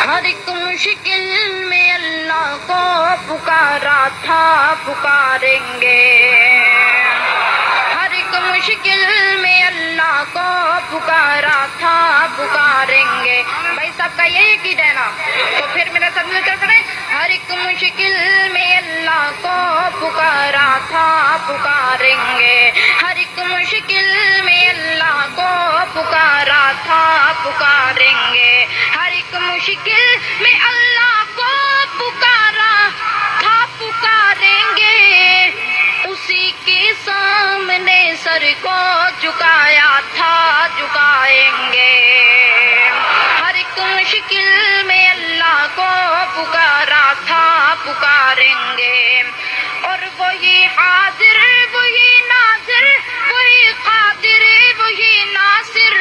ہر ایک مشکل میں اللہ کو پکارا تھا پکاریں گے، ہر ایک مشکل میں اللہ کو پکارا تھا پکاریں گے۔ بھائی صاحب کا یہ عقید ہے نا، تو پھر میرا سب مل کر کریں، ہر ایک مشکل میں اللہ کو پکارا تھا پکاریں گے، ہر ایک مشکل میں اللہ کو پکارا تھا پکاریں گے، ہر ایک مشکل میں اللہ کو پکارا تھا پکاریں گے، اسی کے سامنے سر کو جھکایا تھا جھکائیں گے، ہر ایک مشکل میں اللہ کو پکارا تھا پکاریں گے، اور وہی حاضر وہی ناظر وہی قادر وہی ناصر،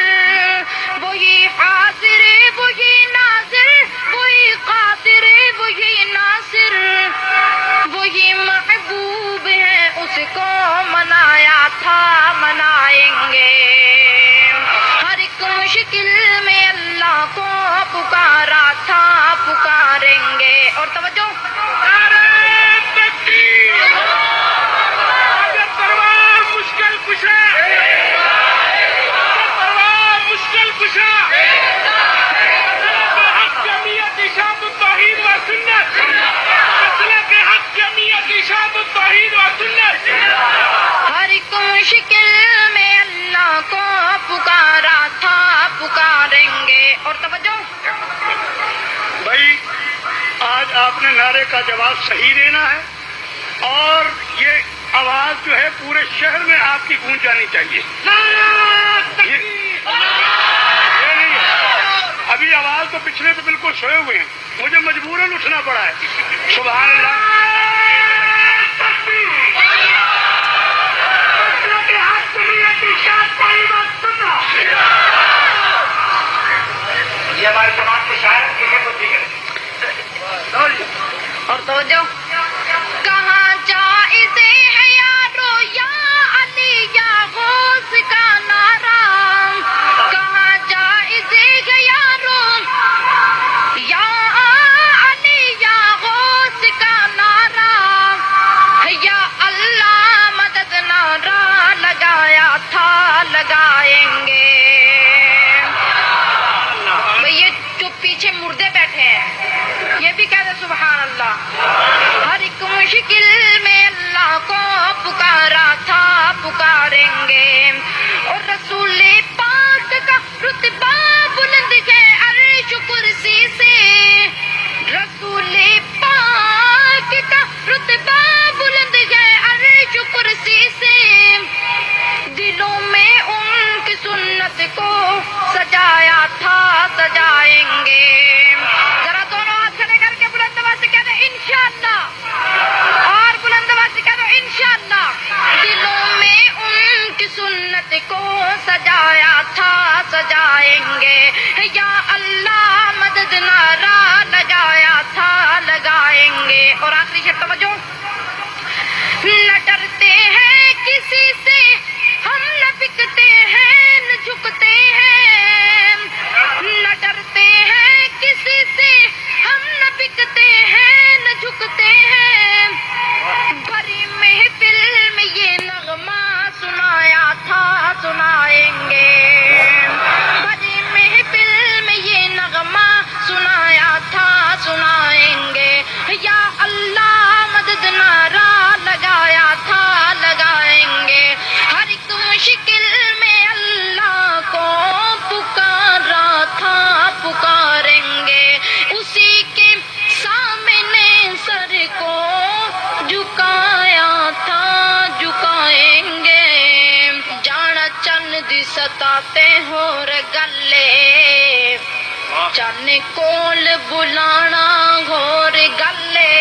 وہی حاضر وہی ناظر وہی قادر وہی ناصر، وہی محبوب ہے اس کو منایا تھا منائیں گے، ہر ایک مشکل میں اللہ کو پکارا تھا پکاریں گے۔ اور توجہ، ہر ایک مشکل میں اللہ کو پکارا تھا پکاریں گے۔ اور توجہ، بھائی آج آپ نے نعرے کا جواب صحیح دینا ہے، اور یہ آواز جو ہے پورے شہر میں آپ کی گونج جانی چاہیے۔ یہ نہیں ہے، ابھی آواز تو پچھلے پہ بالکل سوئے ہوئے ہیں، مجھے مجبوراً اٹھنا پڑا ہے۔ سبحان اللہ، یہ ہماری جماعت کے شاعر کی ہے تو ٹھیک ہے۔ اور توجہ، کہاں جائز ہے یارو یا علی یا غوث کا نعرہ، کہاں جائز ہے یارو یا علی یا غوث کا نعرہ، یا اللہ مدد نعرہ لگایا تھا لگائیں گے۔ یہ جو پیچھے مردے بیٹھے ہیں یہ بھی کہتے سبحان اللہ، ہر ایک مشکل میں اللہ کو پکارا تھا پکاریں گے، اور رسول پاک کا رتبہ بلند ہے عرش کرسی سے، رسول پاک کا رتبہ بلند ہے عرش کرسی سے، دلوں میں ان کی سنت کو سجایا تھا سجائیں گے۔ ذرا دونوں ہاتھ کھڑے کر کے بلند آواز سے کہہ دیں انشاءاللہ، اور بلند آواز سے کہہ دو انشاءاللہ، دلوں میں ان کی سنت کو سجایا تھا سجائیں گے، یا اللہ مدد نعرہ لگایا تھا لگائیں گے۔ اور آخری شرط توجہ، نہ ڈرتے ہیں کسی سے ہم نہ بکتے ہیں نہ جھکتے ہیں، نہ ڈرتے ہیں کسی سے ہم نہ بکتے ہیں نہ جھکتے ہیں، بھری محفل میں یہ نغمہ سنایا تھا سنائیں گے، بھری محفل میں یہ نغمہ سنایا تھا سنائیں گے، یا اللہ مدد نعرہ لگایا تھا لگائیں گے، ہر ایک مشکل میں اللہ کو پکارا تھا پکاریں گے، اسی کے سامنے سر کو جھکایا تھا جھکائیں گے، جانا چند دی ستاتے ہو گلے، چن کول بلانا گھور گلے،